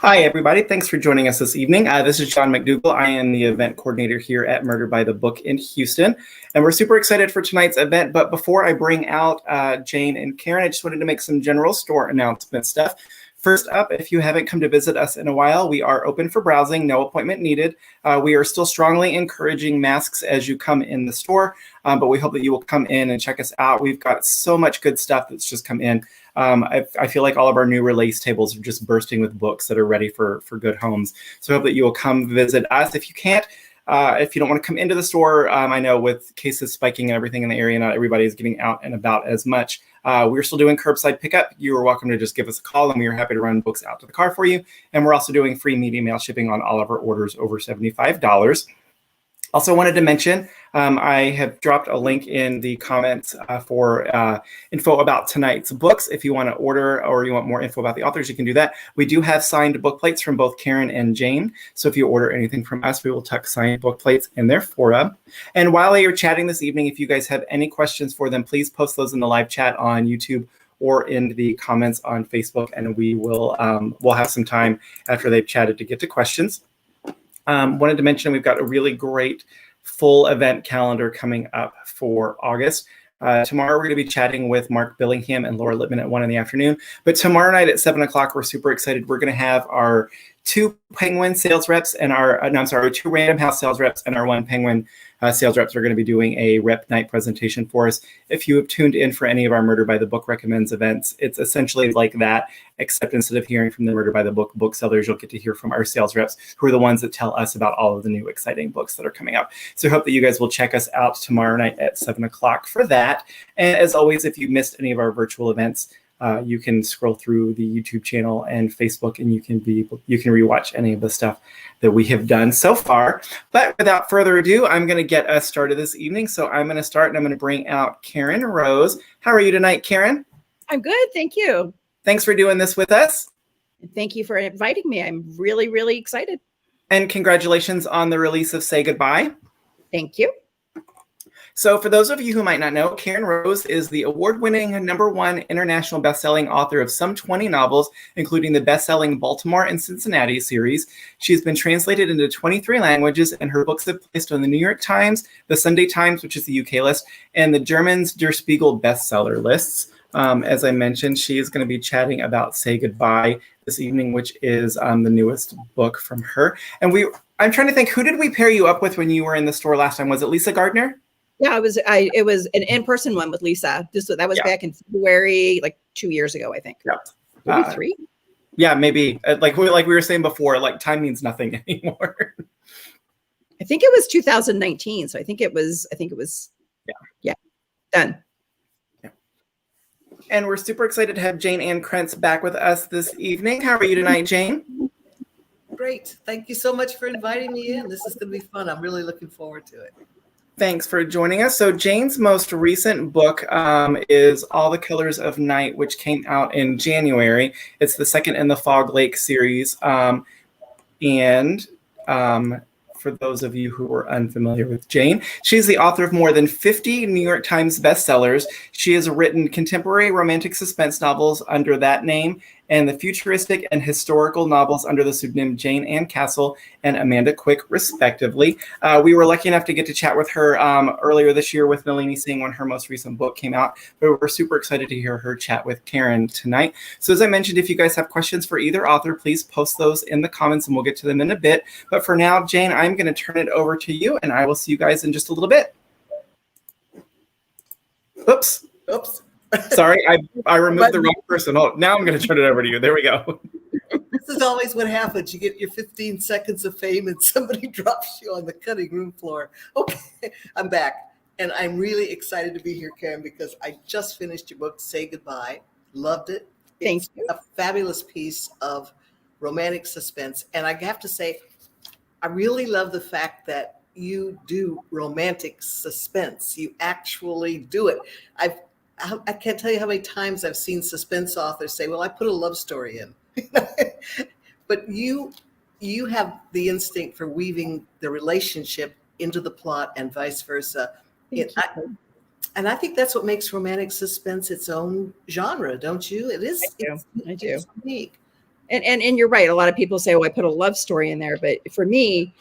Hi, everybody. Thanks for joining us this evening. This is John McDougall. I am the event coordinator here at Murder by the Book in Houston, and we're super excited for tonight's event. But before I bring out Jayne and Karen, I just wanted to make some general store announcement stuff. First up, if you haven't come to visit us in a while, we are open for browsing, no appointment needed. We are still strongly encouraging masks as you come in the store, but we hope that you will come in and check us out. We've got so much good stuff that's just come in. I feel like all of our new release tables are just bursting with books that are ready for good homes. So I hope that you will come visit us. If you can't, if you don't want to come into the store, I know with cases spiking and everything in the area, not everybody is getting out and about as much. We're still doing curbside pickup. You are welcome to just give us a call, and we are happy to run books out to the car for you. And we're also doing free media mail shipping on all of our orders over $75. Also wanted to mention, I have dropped a link in the comments for info about tonight's books. If you want to order or you want more info about the authors, you can do that. We do have signed book plates from both Karen and Jayne. So if you order anything from us, we will tuck signed book plates in there for you. And while you're chatting this evening, if you guys have any questions for them, please post those in the live chat on YouTube or in the comments on Facebook, and we will we'll have some time after they've chatted to get to questions. Wanted to mention we've got a really great full event calendar coming up for August. Tomorrow we're going to be chatting with Mark Billingham and Laura Lippman at 1 in the afternoon. But tomorrow night at 7 o'clock, we're super excited. We're going to have our two Penguin sales reps and two Random House sales reps and our one Penguin sales reps are going to be doing a rep night presentation for us. If you have tuned in for any of our Murder by the Book Recommends events, it's essentially like that, except instead of hearing from the Murder by the Book booksellers, you'll get to hear from our sales reps, who are the ones that tell us about all of the new exciting books that are coming out. So I hope that you guys will check us out tomorrow night at 7 o'clock for that. And as always, if you missed any of our virtual events, you can scroll through the YouTube channel and Facebook, and you can rewatch any of the stuff that we have done so far. But without further ado, I'm going to get us started this evening. So I'm going to start, and I'm going to bring out Karen Rose. How are you tonight, Karen? I'm good, thank you. Thanks for doing this with us. Thank you for inviting me. I'm really, really excited. And congratulations on the release of Say Goodbye. Thank you. So for those of you who might not know, Karen Rose is the award-winning #1 international best-selling author of some 20 novels, including the best-selling Baltimore and Cincinnati series. She has been translated into 23 languages, and her books have placed on the New York Times, the Sunday Times, which is the UK list, and the German's Der Spiegel bestseller lists. As I mentioned, she is going to be chatting about Say Goodbye this evening, which is the newest book from her. And I'm trying to think, who did we pair you up with when you were in the store last time? Was it Lisa Gardner? Yeah, it was an in-person one with Lisa. That was back in February, like 2 years ago, I think. Yeah. Maybe 3. Yeah, maybe. Like we were saying before, like time means nothing anymore. I think it was 2019. So I think it was done. Yeah. And we're super excited to have Jayne Ann Krentz back with us this evening. How are you tonight, Jayne? Great. Thank you so much for inviting me in. This is going to be fun. I'm really looking forward to it. Thanks for joining us. So Jayne's most recent book is All the Colors of Night, which came out in January. It's the second in the Fog Lake series. For those of you who are unfamiliar with Jayne, she's the author of more than 50 New York Times bestsellers. She has written contemporary romantic suspense novels under that name and the futuristic and historical novels under the pseudonym Jayne Ann Castle and Amanda, respectively. We were lucky enough to get to chat with her earlier this year with Nalini Singh when her most recent book came out, but we're super excited to hear her chat with Karen tonight. So as I mentioned, if you guys have questions for either author, please post those in the comments and we'll get to them in a bit. But for now, Jayne, I'm going to turn it over to you, and I will see you guys in just a little bit. Oops. Sorry, I removed the wrong person. Oh, now I'm going to turn it over to you. There we go. This is always what happens. You get your 15 seconds of fame and somebody drops you on the cutting room floor. Okay, I'm back. And I'm really excited to be here, Karen, because I just finished your book, Say Goodbye. Loved it. Thank you. A fabulous piece of romantic suspense. And I have to say, I really love the fact that you do romantic suspense. You actually do it. I can't tell you how many times I've seen suspense authors say, well, I put a love story in. But you have the instinct for weaving the relationship into the plot and vice versa. And I think that's what makes romantic suspense its own genre, don't you? It is. I do. It's unique. And you're right. A lot of people say, "Oh, I put a love story in there," but for me,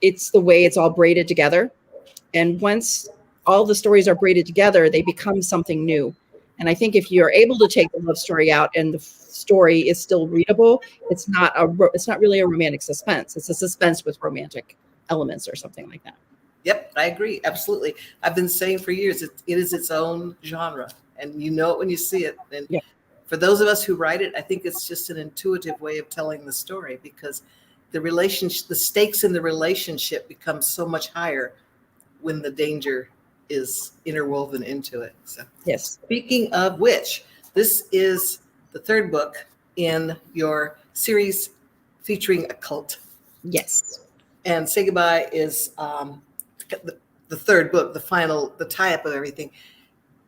it's the way it's all braided together. And once all the stories are braided together, they become something new. And I think if you're able to take the love story out and the story is still readable, it's not really a romantic suspense. It's a suspense with romantic elements or something like that. Yep, I agree. Absolutely. I've been saying for years, it is its own genre, and you know it when you see it. And Yeah. For those of us who write it, I think it's just an intuitive way of telling the story, because the stakes in the relationship become so much higher when the danger is interwoven into it. So, Yes. speaking of which, this is the third book in your series featuring a cult. Yes. And Say Goodbye is the third book, the tie-up of everything.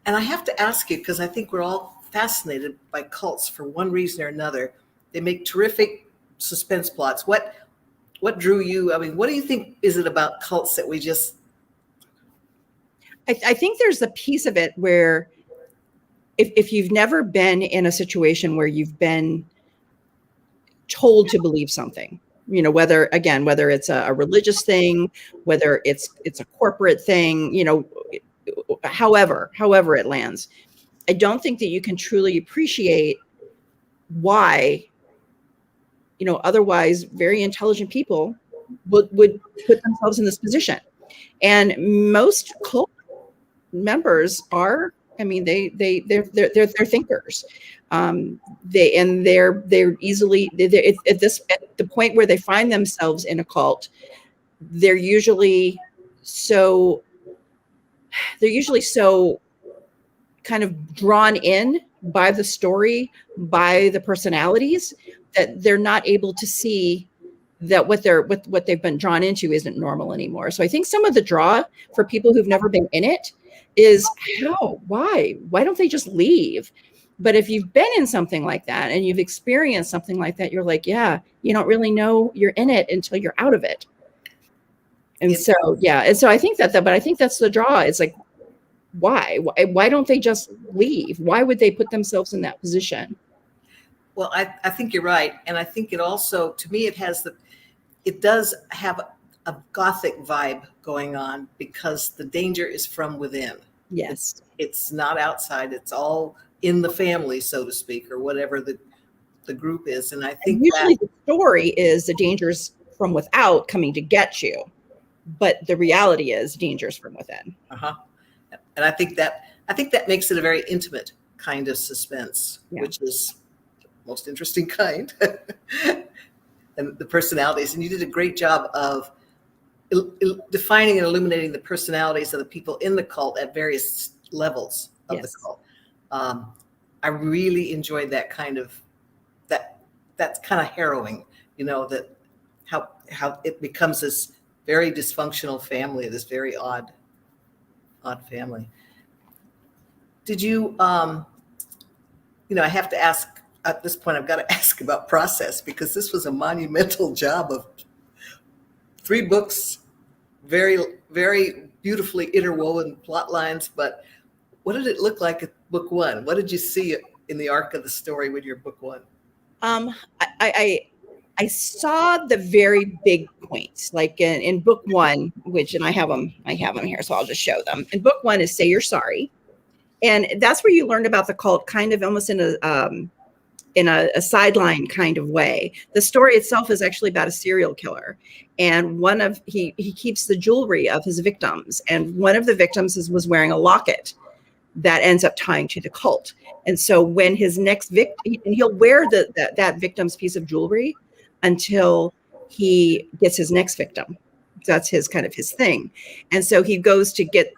And I have to ask you, because I think we're all fascinated by cults for one reason or another. They make terrific suspense plots. What drew you? I mean, what do you think is it about cults that we just... I think there's a piece of it where if you've never been in a situation where you've been told to believe something, whether it's a religious thing, whether it's a corporate thing, however it lands, I don't think that you can truly appreciate why, otherwise very intelligent people would put themselves in this position. And most cult members are, they're thinkers. They're at the point where they find themselves in a cult, they're usually so kind of drawn in by the story, by the personalities, that they're not able to see that what they've been drawn into isn't normal anymore. So I think some of the draw for people who've never been in it is why don't they just leave? But if you've been in something like that and you've experienced something like that, you're like, yeah, you don't really know you're in it until you're out of it. And so I think but I think that's the draw. It's like, why don't they just leave? Why would they put themselves in that position? Well, I think you're right. And I think it also, to me, it does have a gothic vibe going on, because the danger is from within. Yes. It's not outside. It's all in the family, so to speak, or whatever the group is. And I think usually the story is the dangers from without coming to get you, but the reality is dangers from within. And I think that makes it a very intimate kind of suspense, which is the most interesting kind. And the personalities. And you did a great job of defining and illuminating the personalities of the people in the cult at various levels of the cult. I really enjoyed that kind of, that's kind of harrowing, that how it becomes this very dysfunctional family, this very odd family. Did you, I have to ask at this point, I've got to ask about process, because this was a monumental job of 3 books, very, very beautifully interwoven plot lines. But what did it look like at book 1? What did you see in the arc of the story when you're book 1? I saw the very big points, like in book 1, and I have them here, so I'll just show them. In book 1 is Say You're Sorry. And that's where you learned about the cult, kind of almost in a sideline kind of way. The story itself is actually about a serial killer, and he keeps the jewelry of his victims, and one of the victims was wearing a locket that ends up tying to the cult. And so when his next victim, he'll wear that victim's piece of jewelry until he gets his next victim. That's his thing. And so he goes to get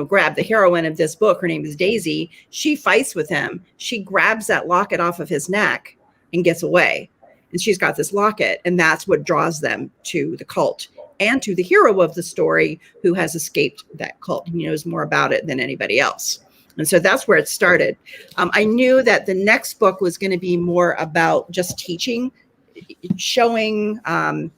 grab the heroine of this book. Her name is Daisy. She fights with him. She grabs that locket off of his neck and gets away. And she's got this locket, and that's what draws them to the cult and to the hero of the story, who has escaped that cult. He knows more about it than anybody else. And so that's where it started. I knew that the next book was going to be more about just teaching, showing to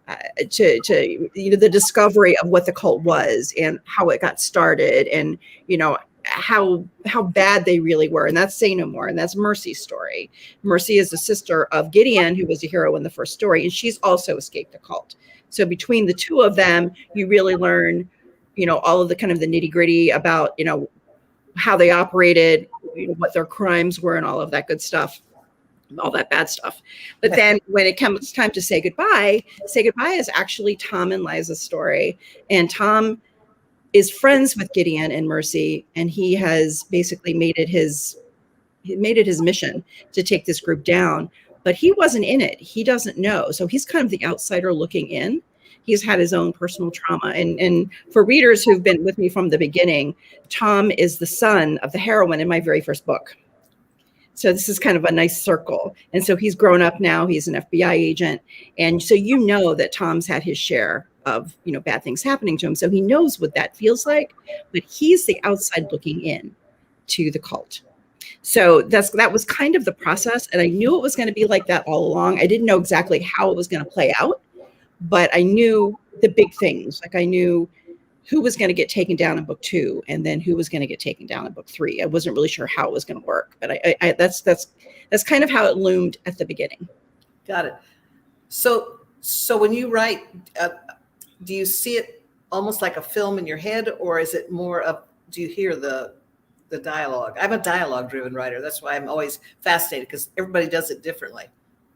the discovery of what the cult was and how it got started, and how bad they really were. And that's Say No More. And that's Mercy's story. Mercy is the sister of Gideon, who was a hero in the first story. And she's also escaped the cult. So between the two of them, you really learn, all of the kind of the nitty gritty about, how they operated, what their crimes were and all of that good stuff, all that bad stuff. But then when it comes time to say goodbye is actually Tom and Liza's story. And Tom is friends with Gideon and Mercy, and he has basically made it his mission to take this group down, but he wasn't in it. He doesn't know. So he's kind of the outsider looking in. He's had his own personal trauma. And for readers who've been with me from the beginning, Tom is the son of the heroine in my very first book. So this is kind of a nice circle. And so he's grown up now. He's an FBI agent. And so that Tom's had his share of, bad things happening to him. So he knows what that feels like, but he's the outside looking in to the cult. So that was kind of the process. And I knew it was going to be like that all along. I didn't know exactly how it was going to play out, but I knew the big things. Like I knew who was going to get taken down in book 2 and then who was going to get taken down in book 3. I wasn't really sure how it was going to work, but I that's kind of how it loomed at the beginning. Got it. So when you write, do you see it almost like a film in your head, or is it more of, do you hear the dialogue? I'm a dialogue driven writer. That's why I'm always fascinated, because everybody does it differently.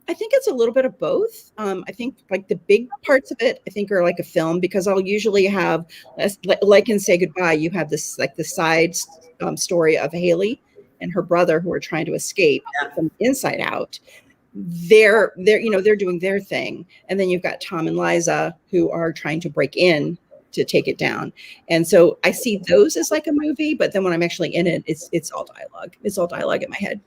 I think it's a little bit of both. I think like the big parts of it, I think are like a film, because I'll usually have, like in Say Goodbye, you have this like the side story of Haley and her brother who are trying to escape from Inside Out. They're doing their thing, and then you've got Tom and Liza who are trying to break in to take it down. And so I see those as like a movie, but then when I'm actually in it, it's all dialogue. It's all dialogue in my head.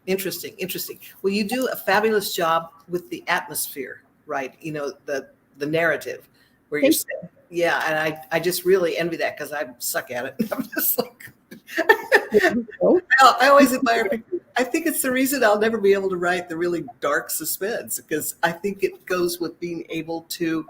Interesting. Well, you do a fabulous job with the atmosphere, right? The narrative where you're saying, yeah. And I just really envy that, because I suck at it. I'm just like, I always admire people. I think it's the reason I'll never be able to write the really dark suspense, because I think it goes with being able to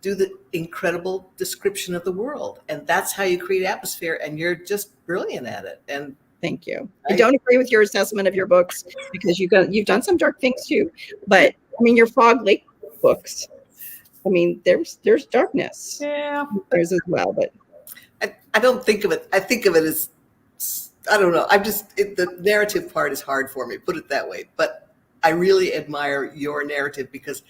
do the incredible description of the world. And that's how you create atmosphere. And you're just brilliant at it. And thank you. I don't agree with your assessment of your books, because you've done some dark things too. But I mean, your Fog Lake books, I mean, there's darkness. Yeah, there's as well. But I don't think of it. I think of it as, I don't know. The narrative part is hard for me, put it that way. But I really admire your narrative, because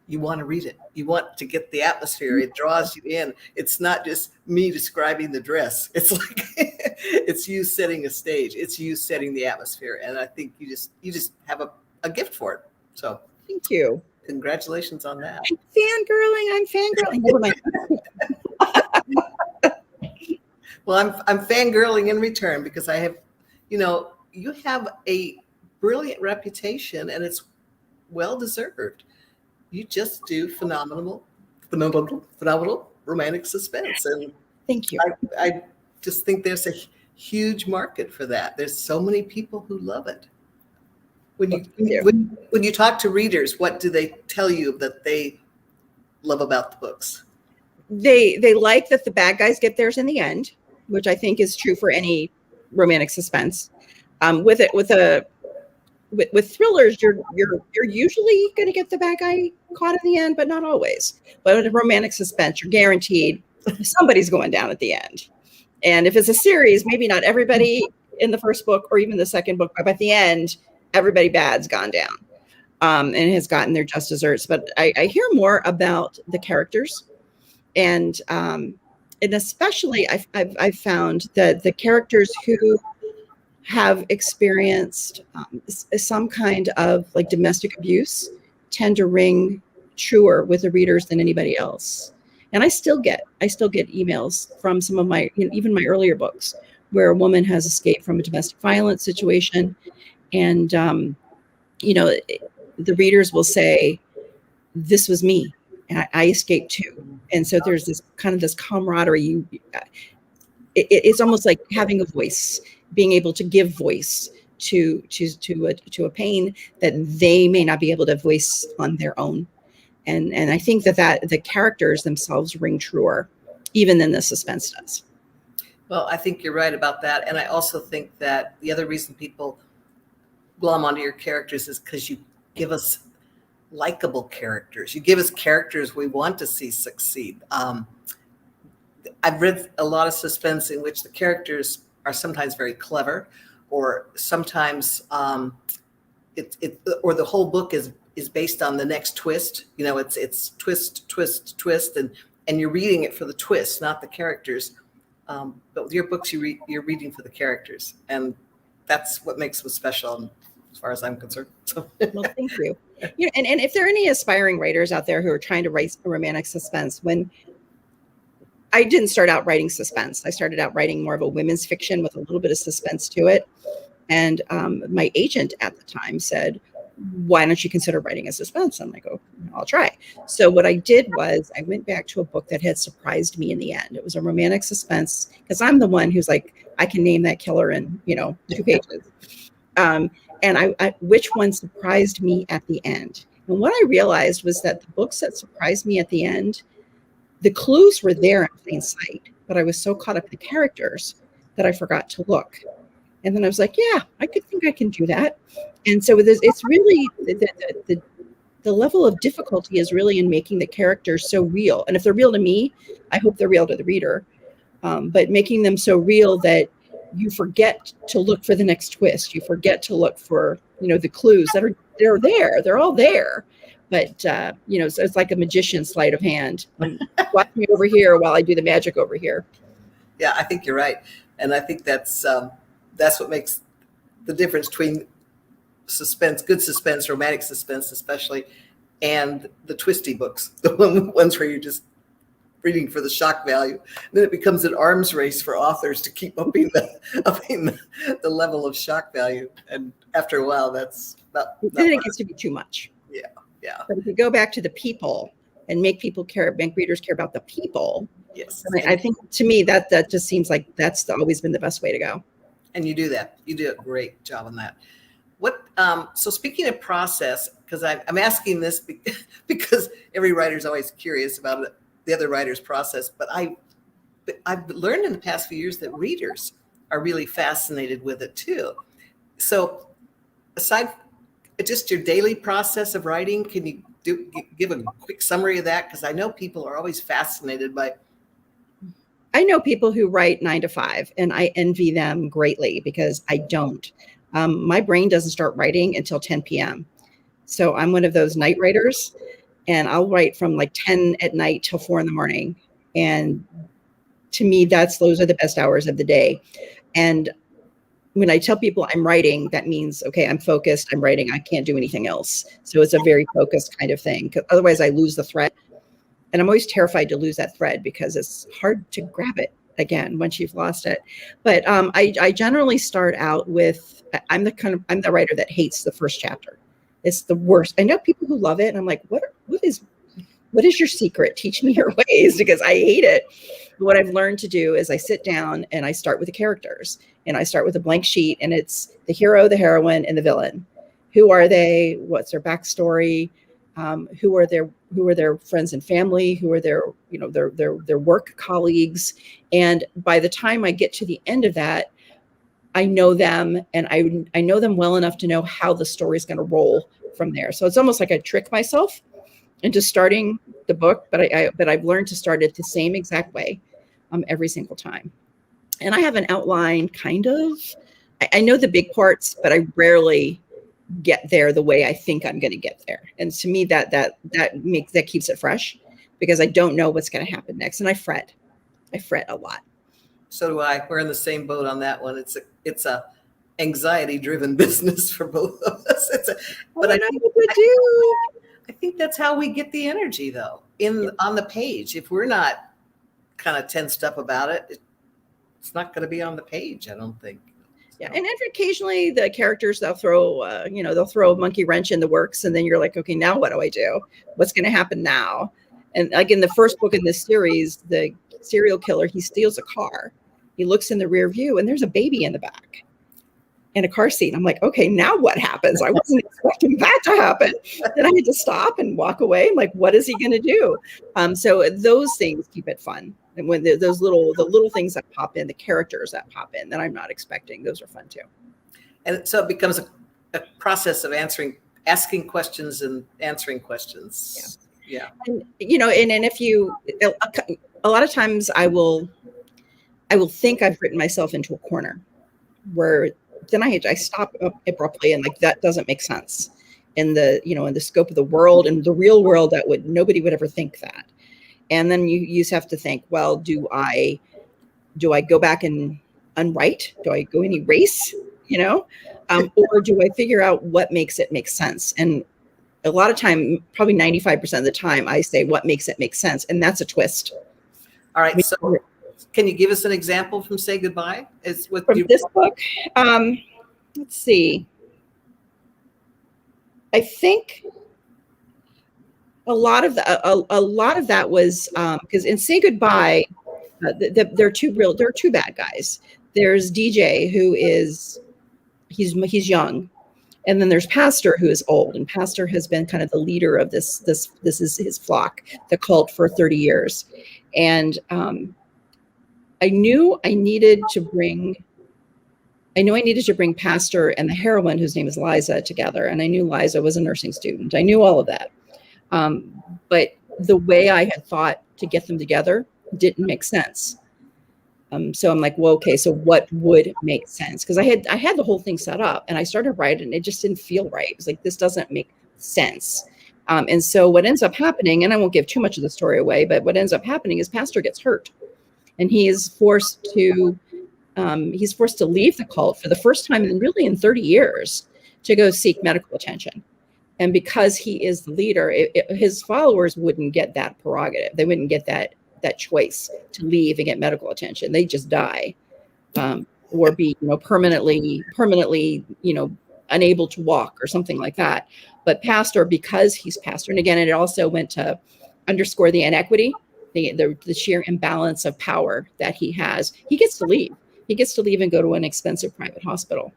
you want to read it. You want to get the atmosphere. It draws you in. It's not just me describing the dress. It's like, it's you setting a stage. It's you setting the atmosphere. And I think you just have a gift for it. So thank you. Congratulations on that. I'm fangirling. Never mind. Well, I'm fangirling in return, because I have, you have a brilliant reputation, and it's well deserved. You just do phenomenal romantic suspense. And thank you. I just think there's a huge market for that. There's so many people who love it. When you talk to readers, what do they tell you that they love about the books? They like that the bad guys get theirs in the end, which I think is true for any romantic suspense. With thrillers, you're usually going to get the bad guy caught in the end, but not always. But with a romantic suspense, you're guaranteed somebody's going down at the end. And if it's a series, maybe not everybody in the first book or even the second book, but at the end, everybody bad's gone down and has gotten their just desserts. But I hear more about the characters, and especially I've found that the characters who have experienced some kind of like domestic abuse tend to ring truer with the readers than anybody else. And I still get emails from some of my, even my earlier books, where a woman has escaped from a domestic violence situation, and the readers will say, "This was me, and I escaped too." And so there's this kind of this camaraderie. It's almost like having a voice, being able to give voice to a pain that they may not be able to voice on their own. And I think that the characters themselves ring truer even than the suspense does. Well, I think you're right about that. And I also think that the other reason people glom onto your characters is because you give us likable characters. You give us characters we want to see succeed. I've read a lot of suspense in which the characters are sometimes very clever, or sometimes or the whole book is based on the next twist. You know, it's twist, twist, twist, and you're reading it for the twist, not the characters. But with your books, you're reading for the characters, and that's what makes them special, as far as I'm concerned. So. Well, thank you. You know, and if there are any aspiring writers out there who are trying to write a romantic suspense, when I didn't start out writing suspense, I started out writing more of a women's fiction with a little bit of suspense to it. And my agent at the time said, why don't you consider writing a suspense? I'm like, oh, I'll try. So what I did was I went back to a book that had surprised me in the end. It was a romantic suspense, because I'm the one who's like, I can name that killer in, 2 pages. And I which one surprised me at the end? And what I realized was that the books that surprised me at the end, the clues were there in plain sight, but I was so caught up in the characters that I forgot to look. And then I was like, yeah, I could think I can do that. And so it's really the level of difficulty is really in making the characters so real. And if they're real to me, I hope they're real to the reader. But making them so real that you forget to look for the next twist. You forget to look for, the clues they're there. They're all there. But, so it's like a magician's sleight of hand. Watch me over here while I do the magic over here. Yeah, I think you're right. And I think that's what makes the difference between suspense, good suspense, romantic suspense especially, and the twisty books, the ones where you're just reading for the shock value. Then it becomes an arms race for authors to keep upping the level of shock value. And after a while, that's not then it gets to be too much. Yeah. But if you go back to the people and make readers care about the people, yes, I think to me that just seems like that's always been the best way to go. And you do that. You do a great job on that. So speaking of process, because I'm asking this because every writer's always curious about the other writer's process, but I've learned in the past few years that readers are really fascinated with it too. So aside just your daily process of writing, can you give a quick summary of that? Because I know people are always fascinated by. I know people who write 9 to 5, and I envy them greatly because I don't. My brain doesn't start writing until 10 p.m. So I'm one of those night writers, and I'll write from like 10 at night till 4 in the morning. And to me, those are the best hours of the day. And when I tell people I'm writing, that means, okay, I'm focused, I'm writing, I can't do anything else. So it's a very focused kind of thing, because otherwise I lose the thread. And I'm always terrified to lose that thread because it's hard to grab it again once you've lost it. But I generally start out with, I'm the writer that hates the first chapter. It's the worst. I know people who love it, and I'm like, what is your secret? Teach me your ways, because I hate it. What I've learned to do is I sit down and I start with the characters, and I start with a blank sheet, and it's the hero, the heroine, and the villain. Who are they? What's their backstory? Who are their friends and family? Who are their work colleagues? And by the time I get to the end of that, I know them, and I know them well enough to know how the story is going to roll from there. So it's almost like I trick myself into starting the book, but I've learned to start it the same exact way every single time. And I have an outline, kind of. I know the big parts, but I rarely get there the way I think I'm going to get there. And to me, that keeps it fresh, because I don't know what's going to happen next, and I fret a lot. So do I. We're in the same boat on that one. It's a anxiety-driven business for both of us. I think that's how we get the energy, though, on the page. If we're not kind of tensed up about it, it's not going to be on the page, I don't think. Yeah, and occasionally the characters, they'll throw a monkey wrench in the works, and then you're like, okay, now what do I do? What's going to happen now? And like in the first book in this series, the serial killer, he steals a car. He looks in the rear view, and there's a baby in the back in a car seat. I'm like, okay, now what happens? I wasn't expecting that to happen. Then I had to stop and walk away. I'm like, what is he going to do? So those things keep it fun. And when the little things that pop in, the characters that pop in that I'm not expecting, those are fun too. And so it becomes a process of asking questions and answering questions. Yeah. And and if you, a lot of times I will think I've written myself into a corner where then I stop abruptly and like, that doesn't make sense in the, in the scope of the world and the real world, nobody would ever think that. And then you just have to think, well, do I go back and unwrite? Do I go and erase, or do I figure out what makes it make sense? And a lot of time, probably 95% of the time, I say what makes it make sense. And that's a twist. All right. So can you give us an example from Say Goodbye? From this book? Let's see. I think a lot of that was because in Say Goodbye, there are two bad guys. There's DJ, who is he's young, and then there's Pastor, who is old, and Pastor has been kind of the leader of this is his flock, the cult, for 30 years. And I knew I needed to bring Pastor and the heroine, whose name is Liza, together. And I knew Liza was a nursing student. I knew all of that. But the way I had thought to get them together didn't make sense. So I'm like, well, okay, so what would make sense? Because I had the whole thing set up and I started writing and it just didn't feel right. It was like, this doesn't make sense. And so what ends up happening, and I won't give too much of the story away, but what ends up happening is Pastor gets hurt and he is forced to leave the cult for the first time in 30 years to go seek medical attention. And because he is the leader, his followers wouldn't get that prerogative. They wouldn't get that choice to leave and get medical attention. They just die, or be, permanently, unable to walk or something like that. But Pastor, because he's Pastor, and again, it also went to underscore the inequity, the sheer imbalance of power that he has. He gets to leave. He gets to leave and go to an expensive private hospital.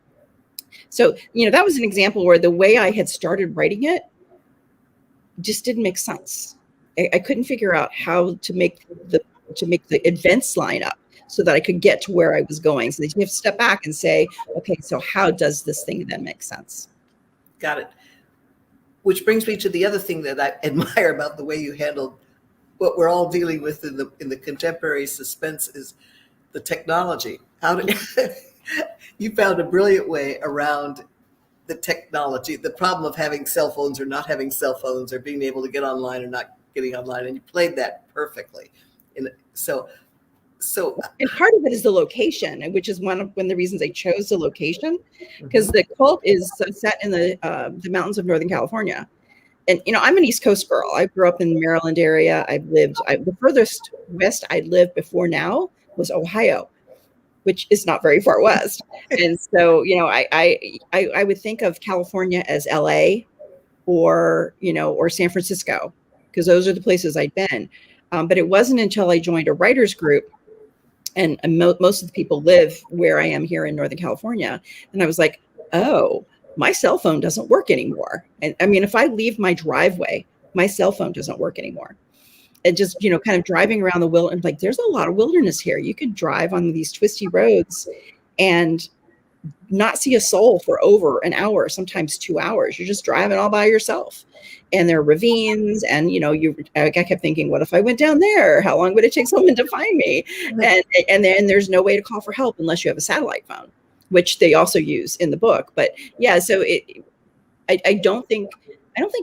So, that was an example where the way I had started writing it just didn't make sense. I couldn't figure out how to make the events line up so that I could get to where I was going. So you have to step back and say, okay, so how does this thing then make sense? Got it. Which brings me to the other thing that I admire about the way you handled what we're all dealing with in the contemporary suspense is the technology. You found a brilliant way around the technology, the problem of having cell phones or not having cell phones, or being able to get online or not getting online, and you played that perfectly. And part of it is the location, which is one of the reasons I chose the location, because the cult is set in the mountains of Northern California. And, I'm an East Coast girl. I grew up in the Maryland area. The furthest west I'd lived before now was Ohio, which is not very far west. And so, I would think of California as LA or San Francisco, because those are the places I'd been. But it wasn't until I joined a writers group, and most of the people live where I am here in Northern California. And I was like, oh, my cell phone doesn't work anymore. And I mean, if I leave my driveway, my cell phone doesn't work anymore. And just, kind of driving around the wilderness, like there's a lot of wilderness here. You could drive on these twisty roads and not see a soul for over an hour, sometimes 2 hours. You're just driving all by yourself. And there are ravines, and I kept thinking, what if I went down there? How long would it take someone to find me? And then there's no way to call for help unless you have a satellite phone, which they also use in the book. But yeah, so I don't think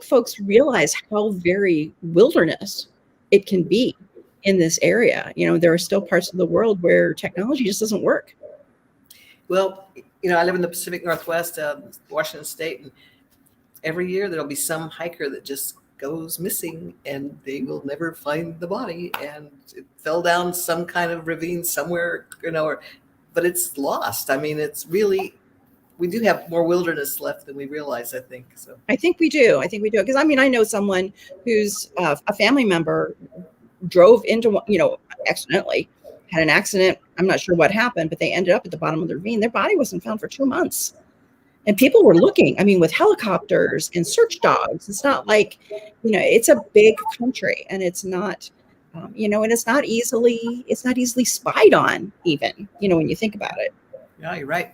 folks realize how very wilderness it can be in this area. There are still parts of the world where technology just doesn't work. Well, I live in the Pacific Northwest, Washington State, and every year there'll be some hiker that just goes missing and they will never find the body, and it fell down some kind of ravine somewhere, but it's lost. I mean, it's really, we do have more wilderness left than we realize, I think. So I think we do. Because I know someone who's a family member drove into, accidentally had an accident. I'm not sure what happened, but they ended up at the bottom of the ravine. Their body wasn't found for 2 months. And people were looking, with helicopters and search dogs. It's not like, it's a big country, and it's not, And it's not easily spied on, even, when you think about it. Yeah, you're right.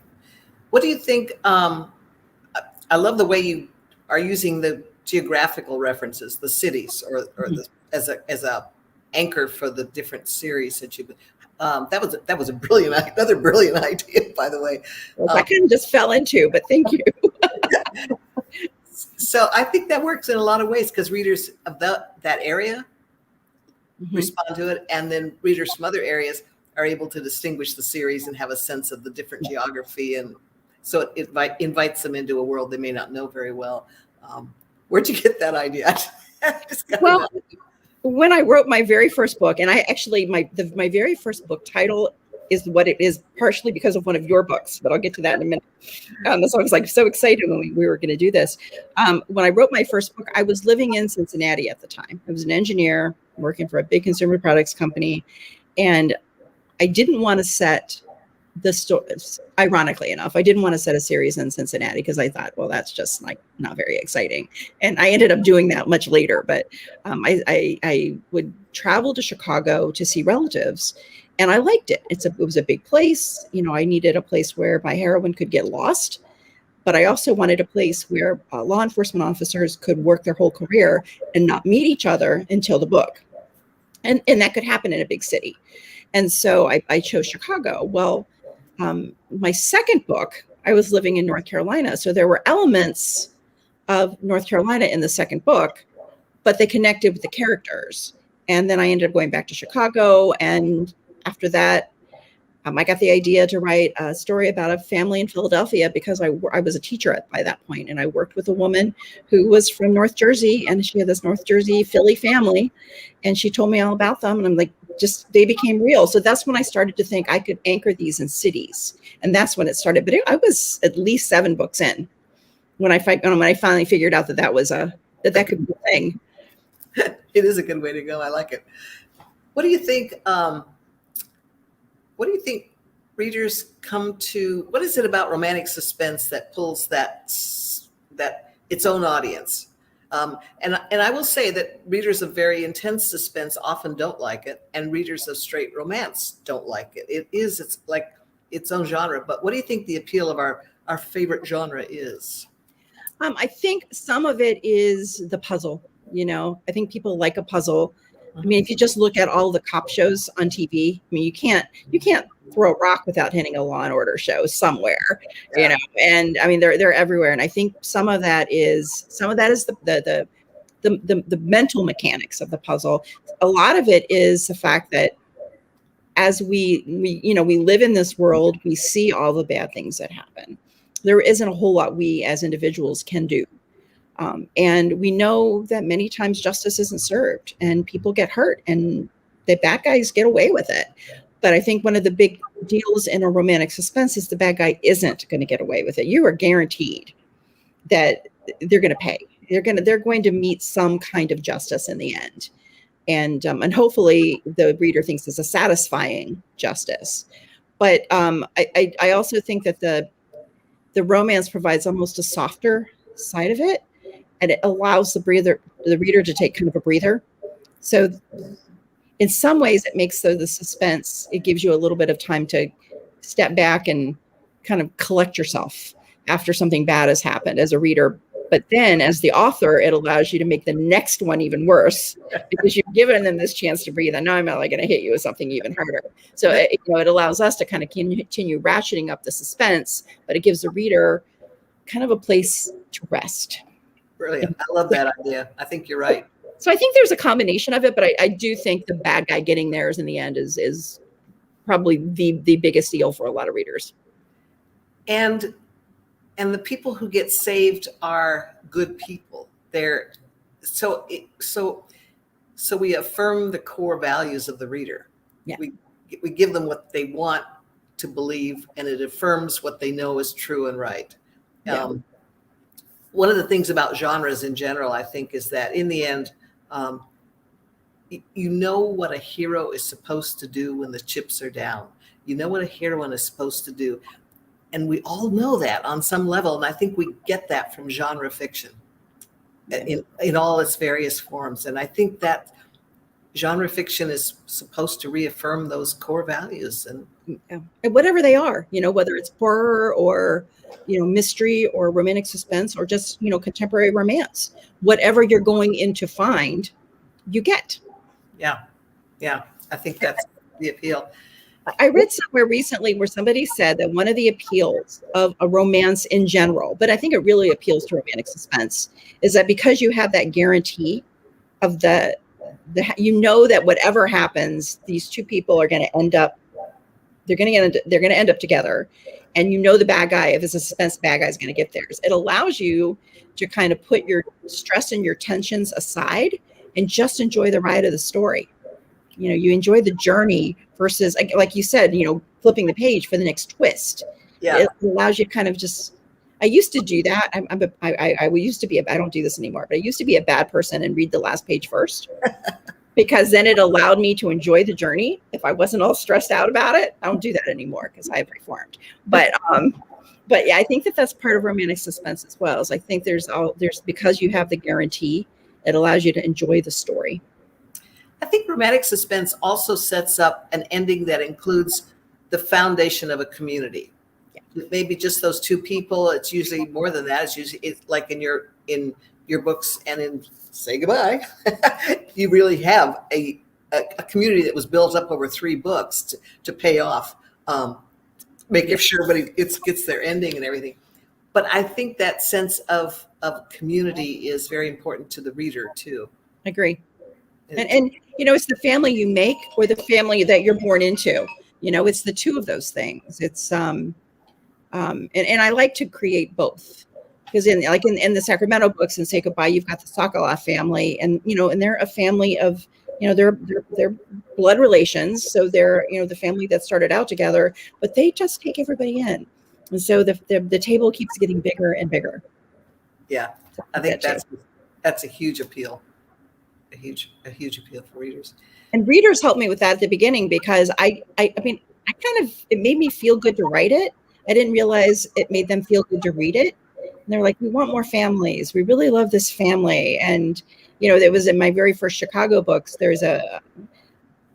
What do you think? I love the way you are using the geographical references, the cities, or as a anchor for the different series that you've. That was another brilliant idea, by the way. I kind of just fell into, but thank you. So I think that works in a lot of ways, because readers of that area respond to it, and then readers from other areas are able to distinguish the series and have a sense of the different geography, and so it invites them into a world they may not know very well. Where'd you get that idea? Well, when I wrote my very first book, and I actually my very first book title is what it is, partially because of one of your books, but I'll get to that in a minute. So I was like so excited when we were going to do this. When I wrote my first book, I was living in Cincinnati at the time. I was an engineer working for a big consumer products company, and I didn't want to set the story. Ironically enough, I didn't want to set a series in Cincinnati, because I thought, well, that's just like not very exciting. And I ended up doing that much later. But I would travel to Chicago to see relatives, and I liked it. It was a big place. I needed a place where my heroine could get lost, but I also wanted a place where law enforcement officers could work their whole career and not meet each other until the book. And that could happen in a big city. And so I chose Chicago. Well, my second book, I was living in North Carolina. So there were elements of North Carolina in the second book, but they connected with the characters. And then I ended up going back to Chicago. And after that, I got the idea to write a story about a family in Philadelphia, because I was a teacher by that point, and I worked with a woman who was from North Jersey, and she had this North Jersey Philly family, and she told me all about them, and I'm like, they became real. So that's when I started to think I could anchor these in cities, and that's when it started. But I was at least 7 books in when I finally figured out that that could be a thing. It is a good way to go. I like it. What do you think? What do you think readers come to? What is it about romantic suspense that pulls that its own audience? And I will say that readers of very intense suspense often don't like it, and readers of straight romance don't like it. It's like its own genre. But what do you think the appeal of our favorite genre is? I think some of it is the puzzle. I think people like a puzzle. I mean, if you just look at all the cop shows on TV, I mean, you can't throw a rock without hitting a Law and Order show somewhere, and I mean, they're everywhere. And I think some of that is the mental mechanics of the puzzle. A lot of it is the fact that as we live in this world, we see all the bad things that happen. There isn't a whole lot we as individuals can do. And we know that many times justice isn't served, and people get hurt, and the bad guys get away with it. But I think one of the big deals in a romantic suspense is the bad guy isn't going to get away with it. You are guaranteed that they're going to pay. They're going to meet some kind of justice in the end. And hopefully the reader thinks it's a satisfying justice. But I also think that the romance provides almost a softer side of it, and it allows the reader to take kind of a breather. So in some ways it makes the suspense, it gives you a little bit of time to step back and kind of collect yourself after something bad has happened as a reader. But then as the author, it allows you to make the next one even worse, because you've given them this chance to breathe. And now I'm not going to hit you with something even harder. So it allows us to kind of continue ratcheting up the suspense, but it gives the reader kind of a place to rest. Brilliant. I love that idea. I think you're right. So I think there's a combination of it, but I do think the bad guy getting theirs in the end is probably the biggest deal for a lot of readers. And the people who get saved are good people. So we affirm the core values of the reader. Yeah. We give them what they want to believe, and it affirms what they know is true and right. Yeah. One of the things about genres in general, I think, is that in the end, you know what a hero is supposed to do when the chips are down. You know what a heroine is supposed to do. And we all know that on some level. And I think we get that from genre fiction in all its various forms. And I think that genre fiction is supposed to reaffirm those core values and whatever they are, whether it's horror or, mystery or romantic suspense or just, contemporary romance, whatever you're going in to find, you get. Yeah. I think that's the appeal. I read somewhere recently where somebody said that one of the appeals of a romance in general, but I think it really appeals to romantic suspense, is that because you have that guarantee of that whatever happens, these two people are going to end up, they're going to end up together. And the bad guy, if it's a suspense, bad guy is going to get theirs. It allows you to kind of put your stress and your tensions aside and just enjoy the ride of the story. You enjoy the journey versus, like you said, flipping the page for the next twist. Yeah. It allows you kind of just, I used to do that. I used to be, I don't do this anymore, but I used to be a bad person and read the last page first because then it allowed me to enjoy the journey. If I wasn't all stressed out about it, I don't do that anymore because I've reformed. But yeah, I think that's part of romantic suspense as well. Is I think there's because you have the guarantee, it allows you to enjoy the story. I think romantic suspense also sets up an ending that includes the foundation of a community. Yeah. Maybe just those two people. It's usually more than that. It's like in your books and in Say Goodbye, you really have a community that was built up over 3 books to pay off, making sure everybody gets their ending and everything. But I think that sense of community is very important to the reader too. I agree. And it's the family you make or the family that you're born into. It's the two of those things. It's and I like to create both because in the Sacramento books and Say Goodbye, you've got the Sokoloff family, and and they're a family of they're blood relations, so they're the family that started out together, but they just take everybody in, and so the table keeps getting bigger and bigger. Yeah, I think that's a huge appeal. A huge appeal for readers. And readers helped me with that at the beginning because it made me feel good to write it. I didn't realize it made them feel good to read it. And they're like, we want more families. We really love this family. And, it was in my very first Chicago books. There's a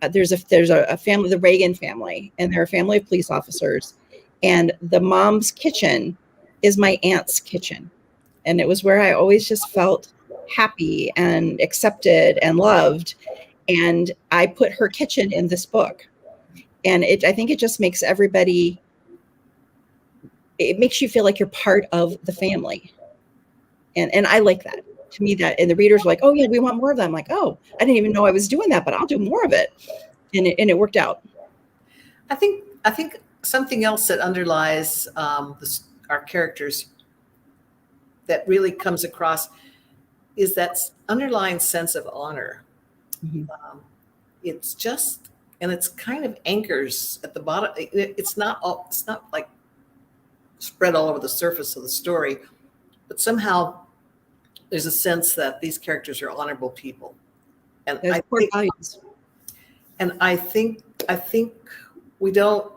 family, the Reagan family, and they're a family of police officers. And the mom's kitchen is my aunt's kitchen. And it was where I always just felt happy and accepted and loved. And I put her kitchen in this book. And I think it just makes everybody, it makes you feel like you're part of the family. And I like that. To me, that, and the readers are like, oh yeah, we want more of that. I'm like, oh, I didn't even know I was doing that, but I'll do more of it. And it worked out. I think something else that underlies our characters that really comes across is that underlying sense of honor. Mm-hmm. It's just, and it's kind of anchors at the bottom. It's not like spread all over the surface of the story, but somehow there's a sense that these characters are honorable people. And I think we don't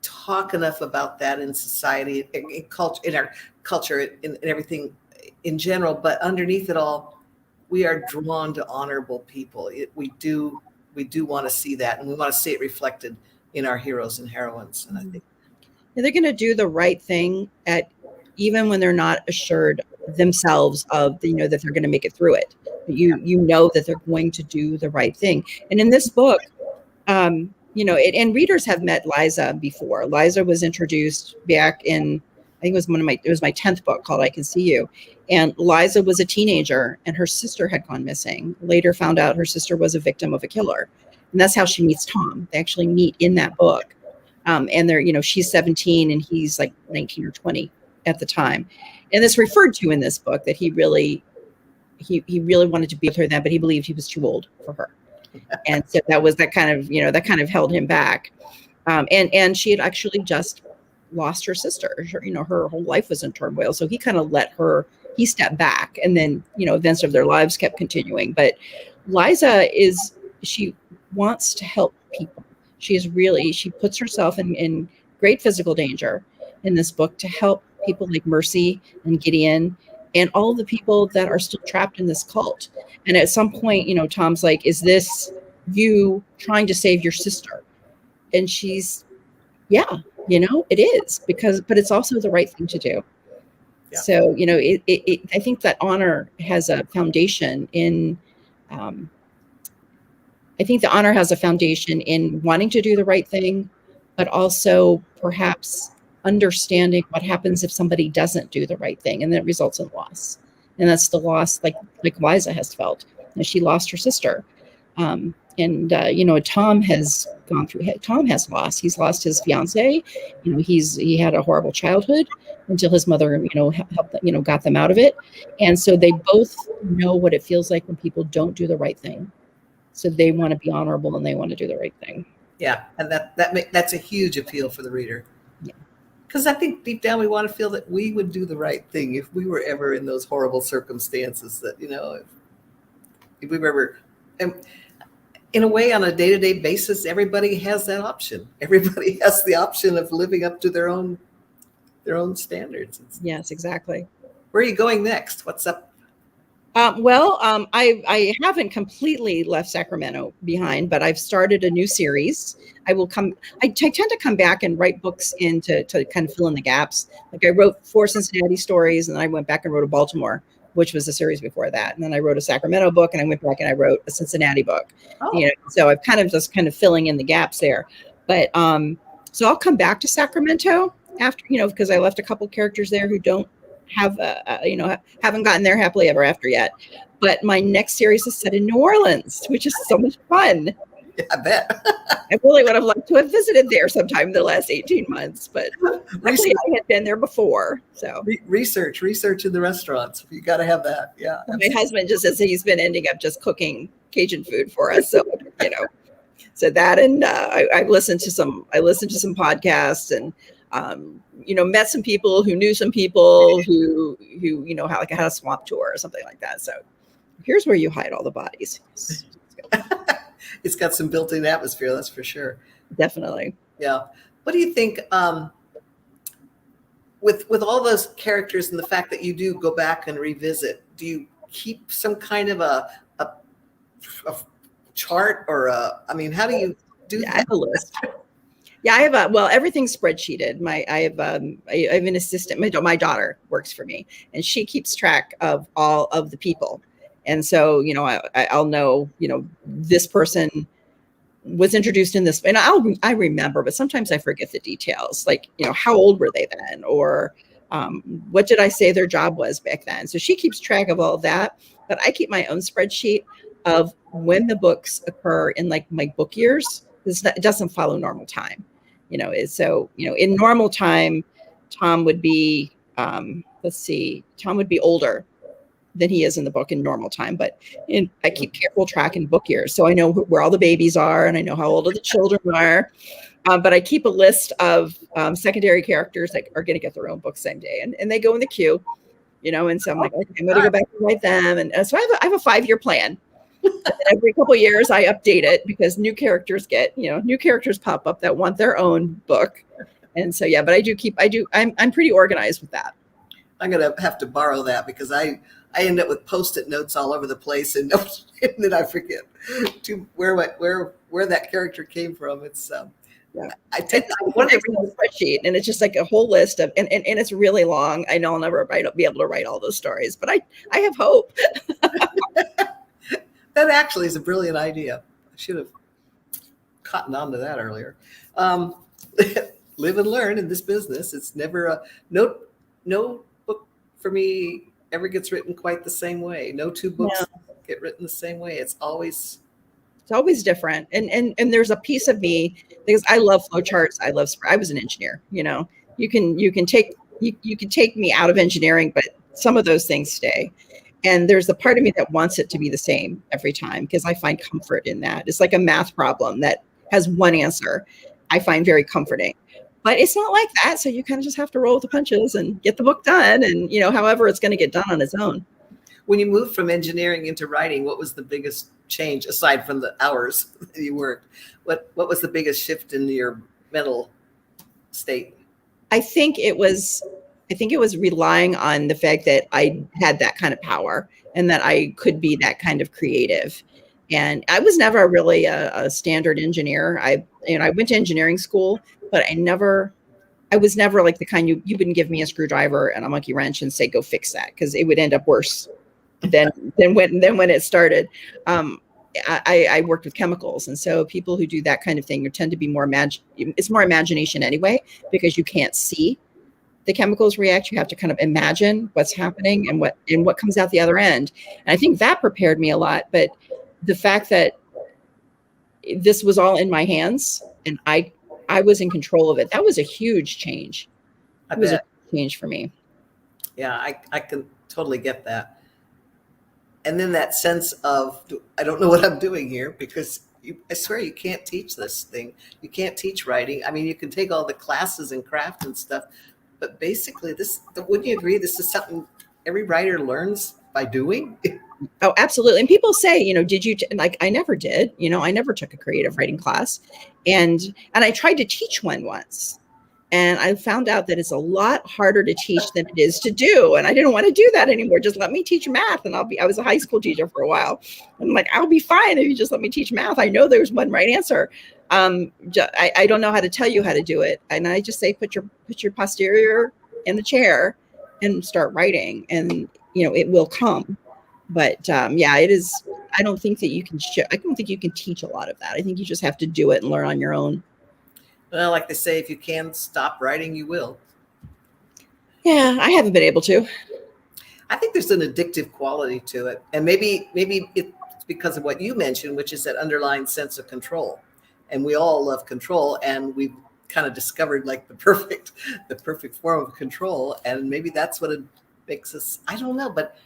talk enough about that in society, in our culture, in everything in general, but underneath it all, we are drawn to honorable people. We do want to see that, and we want to see it reflected in our heroes and heroines. And I think they're going to do the right thing even when they're not assured themselves of that they're going to make it through it. But you know that they're going to do the right thing. And in this book, and readers have met Liza before. Liza was introduced back in, I think it was my 10th book called I Can See You. And Liza was a teenager and her sister had gone missing. Later found out her sister was a victim of a killer. And that's how she meets Tom. They actually meet in that book. And they're, she's 17 and he's like 19 or 20 at the time. And it's referred to in this book that he really wanted to be with her then, but he believed he was too old for her. And so that kind of held him back. And she had actually just lost her sister. Her whole life was in turmoil. So he kind of he stepped back, and then, events of their lives kept continuing. But Liza she wants to help people. She puts herself in great physical danger in this book to help people like Mercy and Gideon and all the people that are still trapped in this cult. And at some point, Tom's like, is this you trying to save your sister. And she's, yeah, it is but it's also the right thing to do. Yeah. So, I think that honor has a foundation in, wanting to do the right thing, but also perhaps understanding what happens if somebody doesn't do the right thing, and that results in loss. And that's the loss, like Liza has felt. She lost her sister. Tom has gone through. Tom has lost. He's lost his fiance. He had a horrible childhood until his mother, helped, got them out of it. And so they both know what it feels like when people don't do the right thing. So they want to be honorable and they want to do the right thing. Yeah, and that's a huge appeal for the reader. Yeah, because I think deep down we want to feel that we would do the right thing if we were ever in those horrible circumstances. That if we were ever. In a way, on a day-to-day basis, everybody has that option. Everybody has the option of living up to their own standards. Yes, exactly. Where are you going next? What's up? I haven't completely left Sacramento behind, but I've started a new series. I tend to come back and write books to kind of fill in the gaps. Like I wrote 4 Cincinnati stories, and then I went back and wrote a Baltimore, which was the series before that. And then I wrote a Sacramento book, and I went back and I wrote a Cincinnati book. Oh. So I've kind of filling in the gaps there. But so I'll come back to Sacramento after, because I left a couple characters there who don't have haven't gotten there happily ever after yet. But my next series is set in New Orleans, which is so much fun. Yeah, I bet. I really would have liked to have visited there sometime in the last 18 months, but actually I had been there before. So research in the restaurants. You got to have that. Yeah. My husband just says he's been ending up just cooking Cajun food for us. So, so that, and I listened to some podcasts and, met some people who knew some people who had a swamp tour or something like that. So here's where you hide all the bodies. It's got some built-in atmosphere, that's for sure. Definitely. Yeah. What do you think with all those characters and the fact that you do go back and revisit? Do you keep some kind of a chart or how do you do that? I have a list. Yeah, I have everything's spreadsheeted. I have an assistant. My daughter works for me, and she keeps track of all of the people. And so, I'll know, this person was introduced in this, and I remember, but sometimes I forget the details. Like, how old were they then, or what did I say their job was back then? So she keeps track of all of that, but I keep my own spreadsheet of when the books occur in like my book years. It doesn't follow normal time. In normal time, Tom would be, Tom would be older than he is in the book in normal time. But I keep careful track in book years. So I know where all the babies are, and I know how old the children are. But I keep a list of secondary characters that are going to get their own book same day. And they go in the queue, and so I'm like, okay, I'm going to go back and write them. And so I have a 5-year plan. And every couple of years I update it because new characters pop up that want their own book. And so, yeah, but I'm pretty organized with that. I'm going to have to borrow that because I end up with Post-it notes all over the place and then I forget where that character came from. It's I take one spreadsheet and it's just like a whole list of and it's really long. I know I'll never be able to write all those stories, but I have hope. That actually is a brilliant idea. I should have cottoned on to that earlier. Live and learn in this business. It's never no book for me ever gets written quite the same way. No 2 books get written the same way. It's always different. And there's a piece of me because I love flowcharts. I was an engineer. You can take me out of engineering, but some of those things stay. And there's a part of me that wants it to be the same every time because I find comfort in that. It's like a math problem that has one answer. I find very comforting. But it's not like that. So you kind of just have to roll with the punches and get the book done. And, however it's going to get done on its own. When you moved from engineering into writing, what was the biggest change aside from the hours that you worked? What was the biggest shift in your mental state? I think it was relying on the fact that I had that kind of power and that I could be that kind of creative. And I was never really a standard engineer. I went to engineering school, but I was never like the kind you wouldn't give me a screwdriver and a monkey wrench and say, go fix that, because it would end up worse than when it started. I worked with chemicals. And so people who do that kind of thing tend to be it's more imagination anyway, because you can't see the chemicals react. You have to kind of imagine what's happening and what comes out the other end. And I think that prepared me a lot. But the fact that this was all in my hands and I was in control of it, that was a huge change. It was a change for me. Yeah, I can totally get that. And then that sense of, I don't know what I'm doing here, because I swear you can't teach this thing. You can't teach writing. I mean, you can take all the classes and craft and stuff, but basically wouldn't you agree, this is something every writer learns by doing? Oh, absolutely. And people say, did you, like, I never did, I never took a creative writing class. And I tried to teach one once. And I found out that it's a lot harder to teach than it is to do. And I didn't want to do that anymore. Just let me teach math. And I was a high school teacher for a while. I'm like, I'll be fine if you just let me teach math. I know there's one right answer. I don't know how to tell you how to do it. And I just say, put your posterior in the chair and start writing, and, it will come. But it is. I don't think that you can. I don't think you can teach a lot of that. I think you just have to do it and learn on your own. Well, like they say, if you can stop writing, you will. Yeah, I haven't been able to. I think there's an addictive quality to it, and maybe it's because of what you mentioned, which is that underlying sense of control. And we all love control, and we've kind of discovered like the perfect form of control, and maybe that's what it makes us. I don't know, but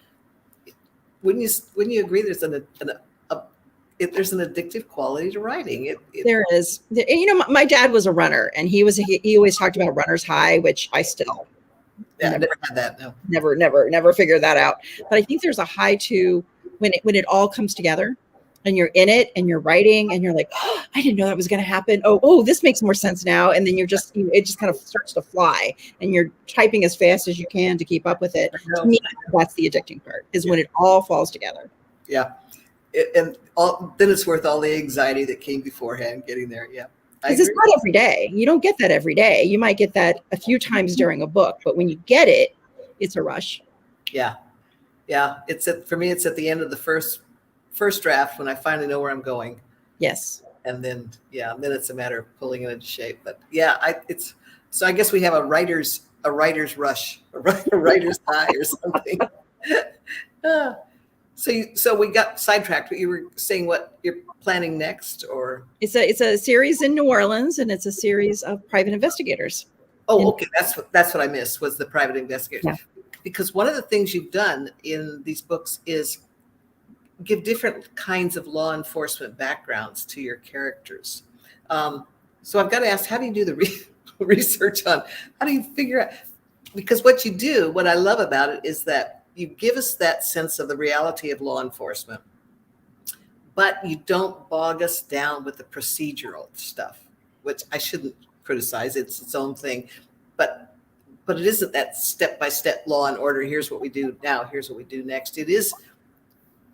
wouldn't you agree there's an addictive quality to writing? There is. My dad was a runner, and he always talked about runner's high, which I still never had that. No, never figured that out. But I think there's a high too when it all comes together, and you're in it and you're writing and you're like, oh, I didn't know that was going to happen. Oh, this makes more sense now. And then it just kind of starts to fly, and you're typing as fast as you can to keep up with it. To me, that's the addicting part, is when it all falls together. Yeah. Then it's worth all the anxiety that came beforehand getting there. Yeah. Because it's not every day. You don't get that every day. You might get that a few times during a book, but when you get it, it's a rush. Yeah. Yeah. For me, it's at the end of the first draft when I finally know where I'm going. Yes. And then it's a matter of pulling it into shape. But so I guess we have a writer's rush, a writer's high or something. So we got sidetracked. But you were saying what you're planning next, or it's a series in New Orleans, and it's a series of private investigators. Oh, okay. That's what I missed, was the private investigators. Yeah. Because one of the things you've done in these books is give different kinds of law enforcement backgrounds to your characters. So I've got to ask, how do you do the research on, how do you figure out, because what I love about it is that you give us that sense of the reality of law enforcement, but you don't bog us down with the procedural stuff, which I shouldn't criticize. It's its own thing, but it isn't that step-by-step law and order. Here's what we do now. Here's what we do next. It is,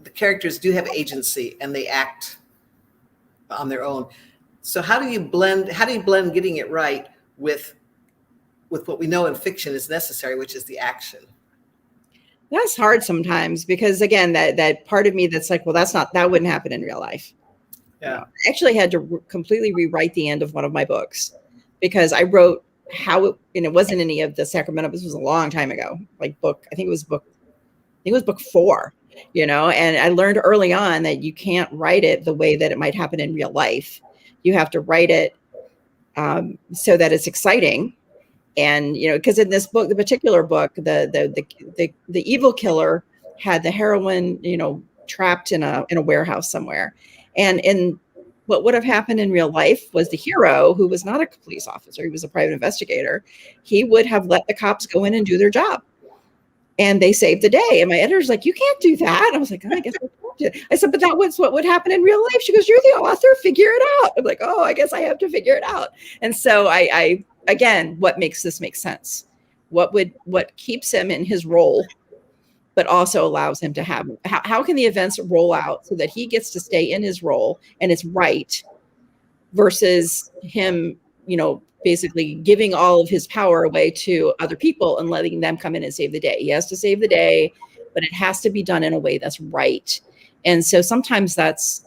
the characters do have agency and they act on their own. So how do you blend getting it right with what we know in fiction is necessary, which is the action? That's hard sometimes, because again, that part of me that's like, well, that wouldn't happen in real life. Yeah. I actually had to completely rewrite the end of one of my books, because I wrote and it wasn't any of the Sacramento. This was a long time ago, I think it was book 4, and I learned early on that you can't write it the way that it might happen in real life. You have to write it so that it's exciting. And, because in this book, the particular book, the evil killer had the heroine, trapped in a warehouse somewhere. And what would have happened in real life was the hero, who was not a police officer, he was a private investigator, he would have let the cops go in and do their job. And they saved the day. And my editor's like, you can't do that. And I was like, I guess I can't. I said, but that was what would happen in real life. She goes, you're the author, figure it out. I'm like, oh, I guess I have to figure it out. And so I again, what makes this make sense? What keeps him in his role but also allows him to have, how can the events roll out so that he gets to stay in his role and it's right, versus him, basically giving all of his power away to other people and letting them come in and save the day. He has to save the day, but it has to be done in a way that's right. And so sometimes that's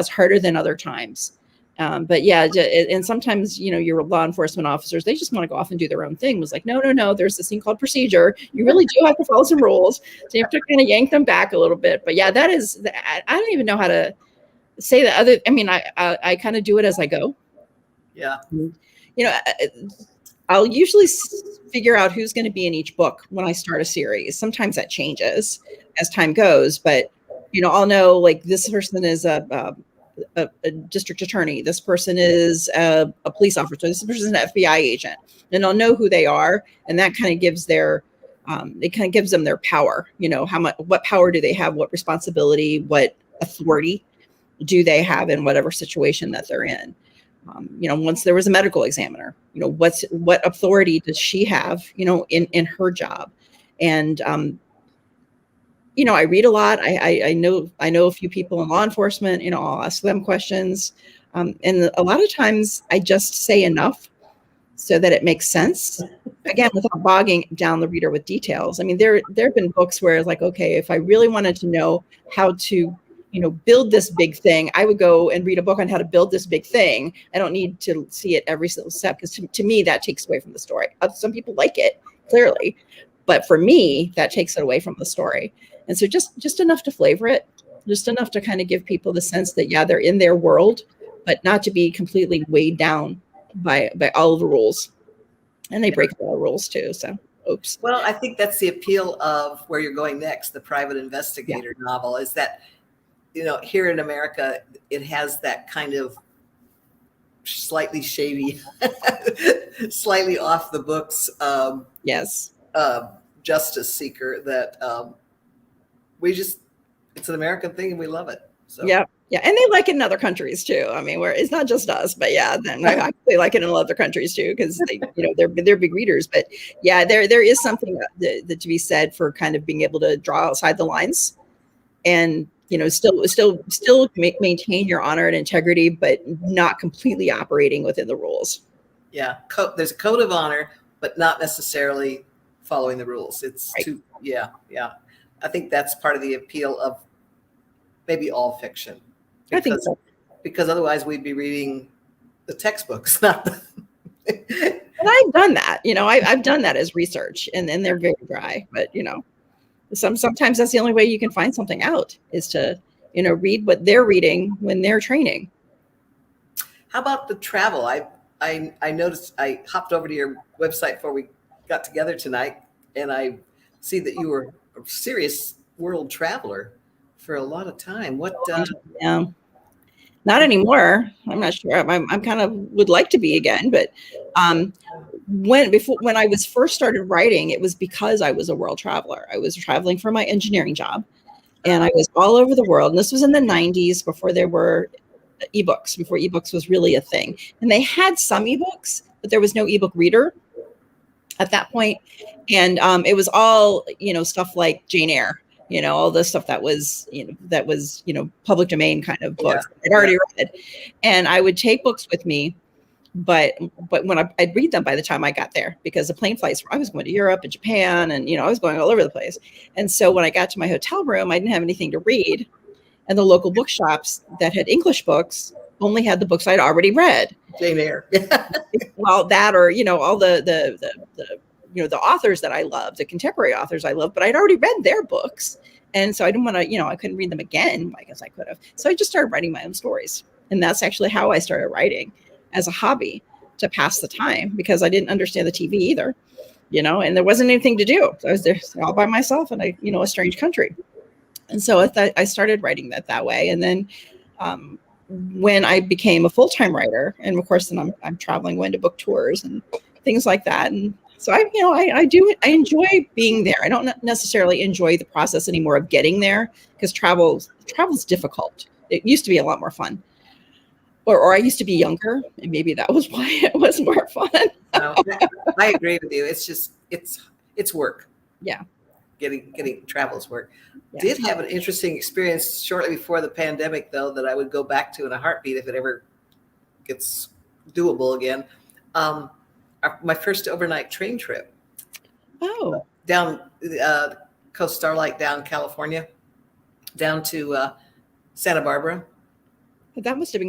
harder than other times. But yeah, and sometimes, your law enforcement officers, they just want to go off and do their own thing. It was like, no, there's this thing called procedure. You really do have to follow some rules. So you have to kind of yank them back a little bit. But yeah, I don't even know how to say that I kind of do it as I go. Yeah. I'll usually figure out who's going to be in each book when I start a series. Sometimes that changes as time goes, but I'll know, like, this person is a district attorney. This person is a police officer. This person is an FBI agent, and I'll know who they are, and that kind of gives them their power. What power do they have? What responsibility? What authority do they have in whatever situation that they're in? Once there was a medical examiner, what authority does she have, in her job? And, I read a lot. I know a few people in law enforcement, I'll ask them questions. And a lot of times I just say enough so that it makes sense, again, without bogging down the reader with details. I mean, there have been books where it's like, okay, if I really wanted to know how to, build this big thing, I would go and read a book on how to build this big thing. I don't need to see it every single step, because to me, that takes away from the story. Some people like it, clearly, but for me, that takes it away from the story. And so just enough to flavor it, just enough to kind of give people the sense that, yeah, they're in their world, but not to be completely weighed down by all of the rules. And they break all the rules too. So, oops. Well, I think that's the appeal of Where You're Going Next, the private investigator novel, is that, here in America, it has that kind of slightly shady, slightly off the books, justice seeker that it's an American thing and we love it. So. Yeah. And they like it in other countries too. I mean, where it's not just us, but yeah, then they like it in other countries too, because they're big readers. But yeah, there is something that to be said for kind of being able to draw outside the lines, and still maintain your honor and integrity, but not completely operating within the rules. Yeah, there's a code of honor, but not necessarily following the rules. It's right. I think that's part of the appeal of maybe all fiction. I think so. Because otherwise we'd be reading the textbooks, not the. And I've done that, I've done that as research, and then they're very dry, but sometimes that's the only way you can find something out, is to, read what they're reading when they're training. How about the travel? I noticed, I hopped over to your website before we got together tonight, and I see that you were a serious world traveler for a lot of time. What? Yeah, not anymore. I'm not sure. I'm kind of would like to be again, but when I was first started writing, it was because I was a world traveler. I was traveling for my engineering job, and I was all over the world. And this was in the 90s, before there were ebooks, before ebooks was really a thing. And they had some ebooks, but there was no ebook reader at that point. And it was all, stuff like Jayne Eyre, all the stuff that was public domain kind of books I'd already read. And I would take books with me, but when I'd read them by the time I got there, because the plane flights, I was going to Europe and Japan, and, I was going all over the place. And so when I got to my hotel room, I didn't have anything to read. And the local bookshops that had English books only had the books I'd already read. Jayne Eyre. Well, that, or, all the authors that I love, the contemporary authors I love, but I'd already read their books. And so I didn't want to, I couldn't read them again. I guess I could have. So I just started writing my own stories. And that's actually how I started writing, as a hobby, to pass the time, because I didn't understand the TV either, and there wasn't anything to do. So I was there all by myself in a strange country. And so I started writing that way. And then when I became a full-time writer, and of course, then I'm traveling, going to book tours and things like that. And so I enjoy being there. I don't necessarily enjoy the process anymore of getting there, because travel's difficult. It used to be a lot more fun. Or I used to be younger, and maybe that was why it was more fun. No, I agree with you. It's just, it's work. Yeah. getting travels work. Yeah. Did have an interesting experience shortly before the pandemic, though, that I would go back to in a heartbeat if it ever gets doable again. My first overnight train trip. Oh, Down Coast Starlight down California, down to Santa Barbara. that must have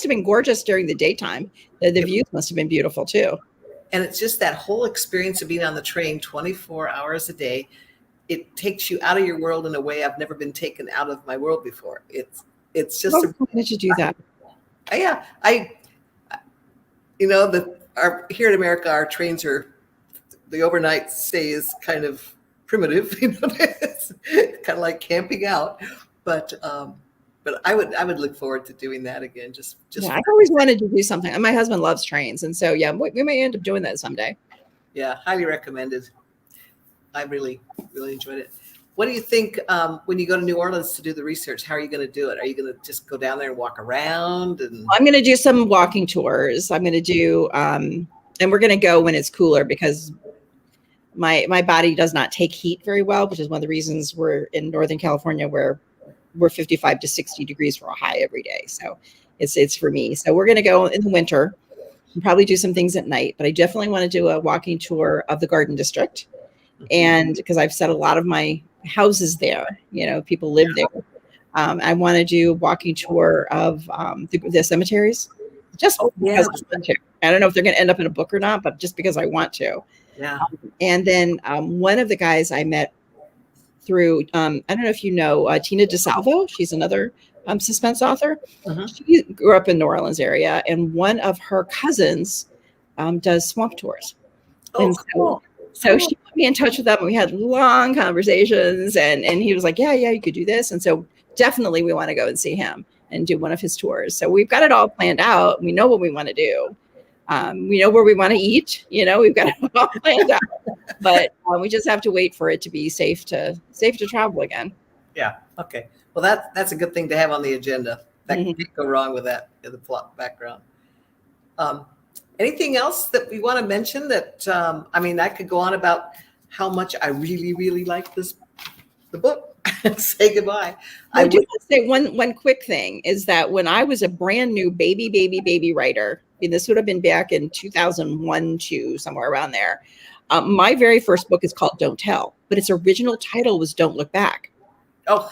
been gorgeous during the daytime. The views must have been beautiful too. And it's just that whole experience of being on the train 24 hours a day. It takes you out of your world in a way I've never been taken out of my world before. It's just. Why did you do that? Yeah, here in America, our trains the overnight stay is kind of primitive. It's kind of like camping out. But I would look forward to doing that again. Just Yeah, I always wanted to do something. And my husband loves trains, and so yeah, we may end up doing that someday. Yeah, highly recommended. I really, really enjoyed it. What do you think when you go to New Orleans to do the research? How are you going to do it? Are you going to just go down there and walk around? And I'm going to do some walking tours. I'm going to do, and we're going to go when it's cooler because my body does not take heat very well, which is one of the reasons we're in Northern California where we're 55 to 60 degrees for a high every day. So it's for me. So we're going to go in the winter and probably do some things at night, but I definitely want to do a walking tour of the Garden District. And because I've set a lot of my houses there, people live there. I want to do a walking tour of the cemeteries. Just because I want to. I don't know if they're going to end up in a book or not, but just because I want to. Yeah. And then one of the guys I met through, I don't know if you know Tina DeSalvo. She's another suspense author. Uh-huh. She grew up in New Orleans area, and one of her cousins does swamp tours. Oh, and cool. So she put me in touch with them, and we had long conversations, and he was like, yeah, you could do this. And so definitely we want to go and see him and do one of his tours. So we've got it all planned out. We know what we want to do. We know where we want to eat. We've got it all planned out. But we just have to wait for it to be safe to travel again. Yeah. Okay. Well, that's a good thing to have on the agenda. That can't go wrong with that in the plot background. Anything else that we want to mention that, I could go on about how much I really, really like the book. Say goodbye. I do want to say one quick thing is that when I was a brand new baby writer, and this would have been back in 2001, 2, somewhere around there. My very first book is called Don't Tell, but its original title was Don't Look Back. Oh,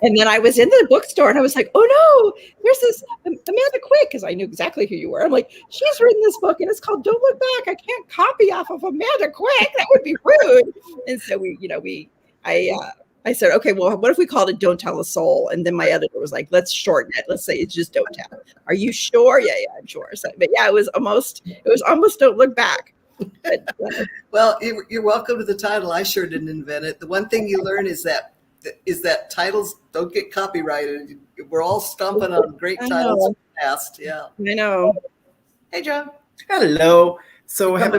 and then I was in the bookstore and I was like, oh no, there's this Amanda Quick, because I knew exactly who you were. I'm like, she's written this book and it's called Don't Look Back. I can't copy off of Amanda Quick. That would be rude. And so I said, okay, well, what if we called it Don't Tell a Soul? And then my editor was like, let's shorten it. Let's say it's just Don't Tell. Are you sure? Yeah, I'm sure. So, but yeah, it was almost Don't Look Back. But, well, you're welcome to the title. I sure didn't invent it. The one thing you learn is that titles don't get copyrighted. We're all stomping on great titles in the past. Yeah. I know. Hey, John. Hello. So we have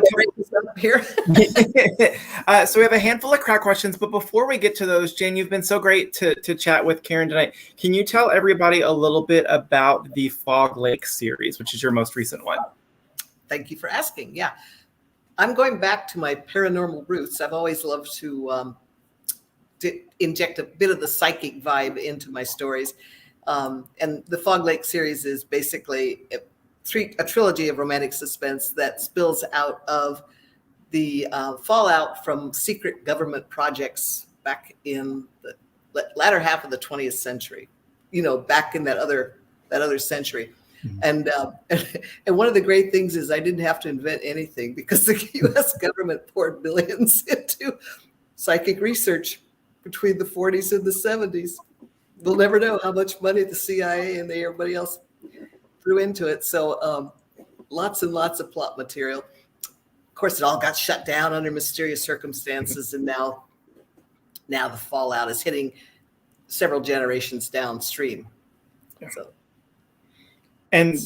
here. So we have a handful of crowd questions, but before we get to those, Jayne, you've been so great to chat with Karen tonight. Can you tell everybody a little bit about the Fog Lake series, which is your most recent one? Thank you for asking. Yeah. I'm going back to my paranormal roots. I've always loved to inject a bit of the psychic vibe into my stories. And the Fog Lake series is basically a trilogy of romantic suspense that spills out of the fallout from secret government projects back in the latter half of the 20th century, back in that other century. And one of the great things is I didn't have to invent anything because the U.S. government poured billions into psychic research between the 40s and the 70s. We'll never know how much money the CIA and everybody else threw into it. So lots and lots of plot material. Of course, it all got shut down under mysterious circumstances, and now the fallout is hitting several generations downstream. So. And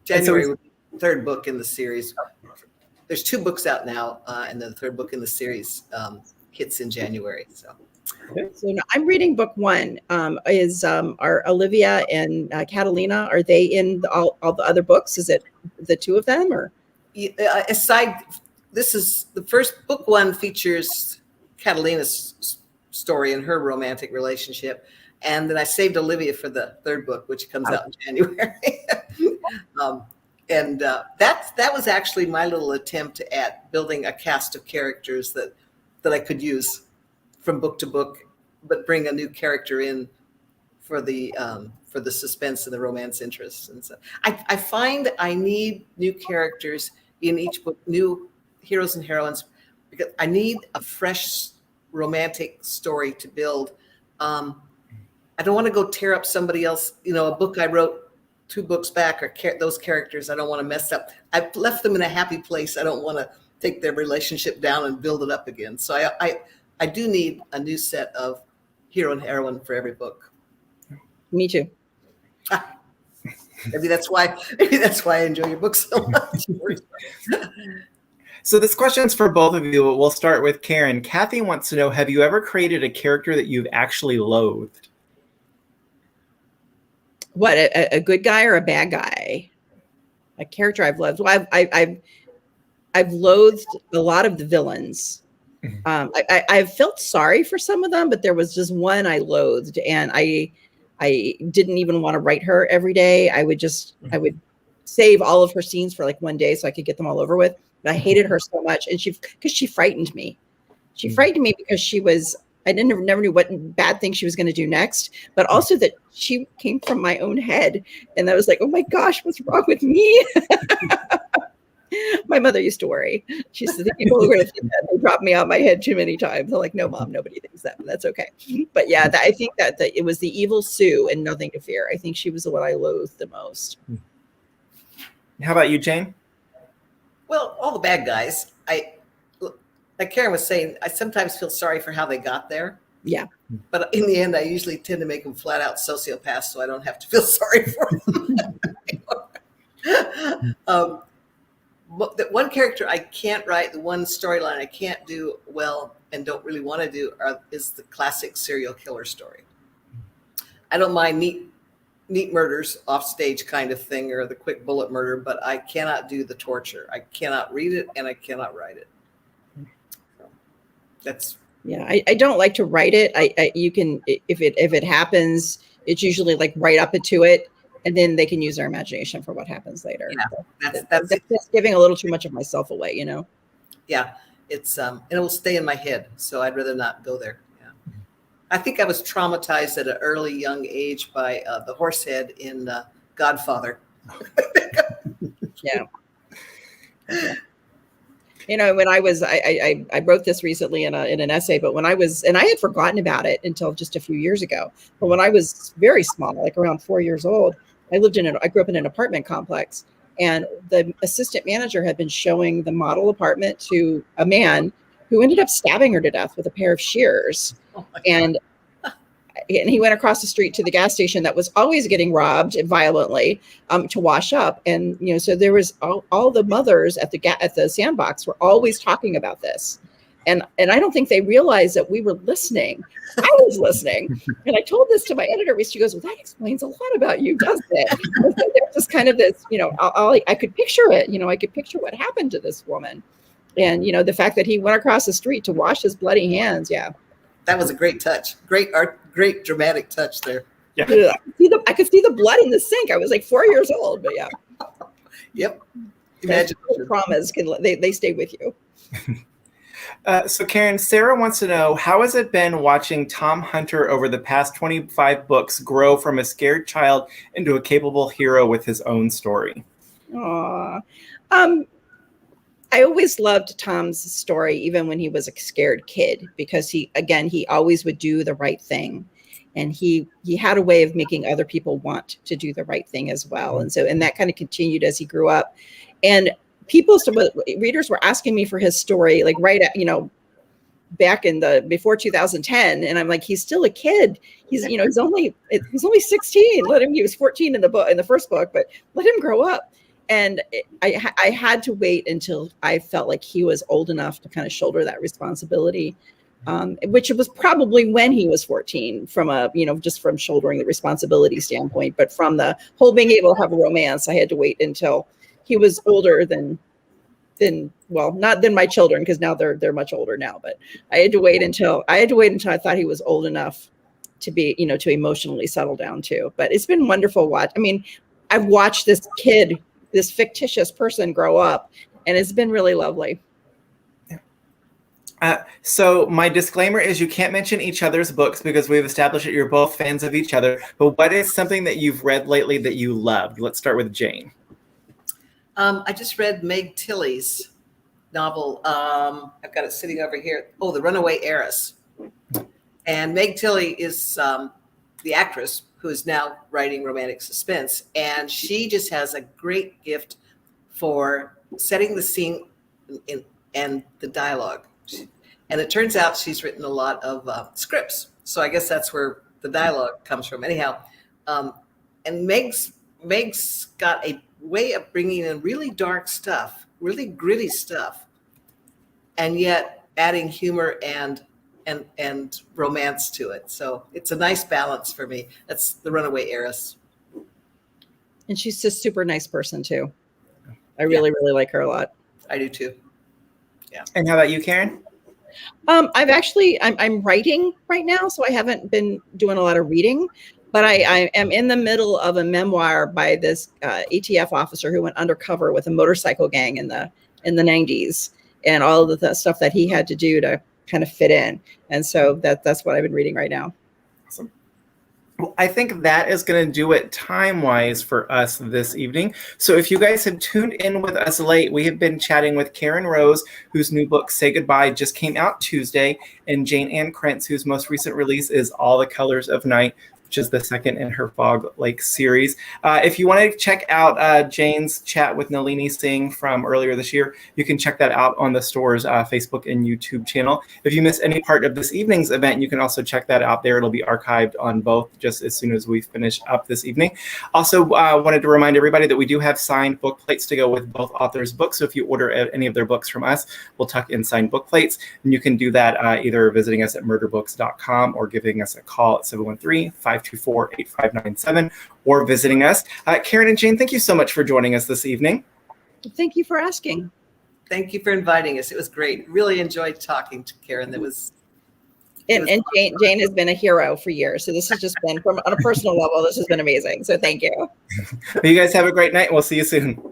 January would be the third book in the series. There's 2 books out now, and the third book in the series hits in January. So now I'm reading book 1. Are Olivia and Catalina? Are they in all the other books? Is it the 2 of them, or? This is the first book. 1 features Catalina's story and her romantic relationship. And then I saved Olivia for the third book, which comes out in January. That was actually my little attempt at building a cast of characters that I could use from book to book, but bring a new character in for the suspense and the romance interest. And so I find I need new characters in each book, new heroes and heroines, because I need a fresh romantic story to build. I don't want to go tear up somebody else, a book I wrote 2 books back, or those characters I don't want to mess up. I've left them in a happy place. I don't want to take their relationship down and build it up again. So I do need a new set of hero and heroine for every book. Me too. Maybe that's why I enjoy your books so much. So this question's for both of you. We'll start with Karen. Kathy wants to know, have you ever created a character that you've actually loathed? What, a good guy or a bad guy? A character I've loved. Well, I've loathed a lot of the villains. I've felt sorry for some of them, but there was just one I loathed, and I didn't even want to write her every day. I would save all of her scenes for like one day so I could get them all over with. But I hated her so much, and because she frightened me. She frightened me because I never knew what bad thing she was going to do next, but also that she came from my own head. And I was like, oh my gosh, what's wrong with me? My mother used to worry. She said, the people who are going to think that, they dropped me out of my head too many times. I'm like, no, Mom, nobody thinks that. But that's okay. But yeah, I think that it was the evil Sue and Nothing to Fear. I think she was the one I loathed the most. How about you, Jayne? Well, all the bad guys, like Karen was saying, I sometimes feel sorry for how they got there. Yeah. But in the end, I usually tend to make them flat out sociopaths, so I don't have to feel sorry for them. The one character I can't write, the one storyline I can't do well and don't really want to do is the classic serial killer story. I don't mind neat murders off stage kind of thing, or the quick bullet murder, but I cannot do the torture. I cannot read it and I cannot write it. Yeah, I don't like to write it. You can, if it happens, it's usually like right up into it, and then they can use their imagination for what happens later. Yeah, that's just giving a little too much of myself away, Yeah, it's and it will stay in my head, so I'd rather not go there. Yeah, I think I was traumatized at an early young age by the horse head in Godfather. Yeah. When I was, I wrote this recently in an essay, but when I was, and I had forgotten about it until just a few years ago, but when I was very small, like around 4 years old, I grew up in an apartment complex, and the assistant manager had been showing the model apartment to a man who ended up stabbing her to death with a pair of shears. Oh and he went across the street to the gas station that was always getting robbed violently to wash up. And, so there was all the mothers at the sandbox were always talking about this. And I don't think they realized that we were listening. I was listening. And I told this to my editor. She goes, well, that explains a lot about you, doesn't it? So there's just kind of this, I could picture it. I could picture what happened to this woman. And, the fact that he went across the street to wash his bloody hands. Yeah. That was a great touch. Great art, great dramatic touch there. Yeah. I could see the blood in the sink. I was like 4 years old, but yeah. Yep. Imagine traumas they stay with you. So Karen, Sarah wants to know, how has it been watching Tom Hunter over the past 25 books grow from a scared child into a capable hero with his own story? Aww. I always loved Tom's story, even when he was a scared kid, because he always would do the right thing. And he had a way of making other people want to do the right thing as well. And that kind of continued as he grew up. And readers were asking me for his story, like back in before 2010. And I'm like, he's still a kid. He's only 16. He was 14 in the first book, but let him grow up. And I had to wait until I felt like he was old enough to kind of shoulder that responsibility, which was probably when he was 14 from just from shouldering the responsibility standpoint. But from the whole being able to have a romance, I had to wait until he was older than not than my children, because now they're much older now, but I had to wait until I thought he was old enough to be, to emotionally settle down too. But it's been wonderful watch. I mean, I've watched this kid, this fictitious person grow up, and it's been really lovely. So my disclaimer is you can't mention each other's books because we've established that you're both fans of each other. But what is something that you've read lately that you loved? Let's start with Jayne. I just read Meg Tilly's novel. I've got it sitting over here. Oh, The Runaway Heiress. And Meg Tilly is the actress who is now writing romantic suspense. And she just has a great gift for setting the scene and the dialogue. And it turns out she's written a lot of scripts. So I guess that's where the dialogue comes from. Anyhow, and Meg's got a way of bringing in really dark stuff, really gritty stuff, and yet adding humor and romance to it. So it's a nice balance for me. That's The Runaway Heiress. And she's a super nice person too. I really like her a lot. I do too. Yeah. And how about you, Karen? I'm writing right now, so I haven't been doing a lot of reading, but I am in the middle of a memoir by this ATF officer who went undercover with a motorcycle gang in the 90s, and all of the stuff that he had to do to kind of fit in. And so that's what I've been reading right now. Awesome. Well, I think that is going to do it time-wise for us this evening. So if you guys have tuned in with us late, we have been chatting with Karen Rose, whose new book, Say Goodbye, just came out Tuesday, and Jayne Ann Krentz, whose most recent release is All the Colors of Night, which is the second in her Fog Lake series. If you want to check out Jayne's chat with Nalini Singh from earlier this year, you can check that out on the store's Facebook and YouTube channel. If you missed any part of this evening's event, you can also check that out there. It'll be archived on both just as soon as we finish up this evening. Also, wanted to remind everybody that we do have signed book plates to go with both authors' books. So if you order any of their books from us, we'll tuck in signed book plates. And you can do that either visiting us at murderbooks.com or giving us a call at 713-524-8597 or visiting us. Karen and Jayne, thank you so much for joining us this evening. Thank you for asking. Thank you for inviting us. It was great. Really enjoyed talking to Karen. And Jayne has been a hero for years. So this has just been, on a personal level, this has been amazing. So thank you. You guys have a great night. We'll see you soon.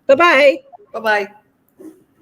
Bye-bye. Bye-bye.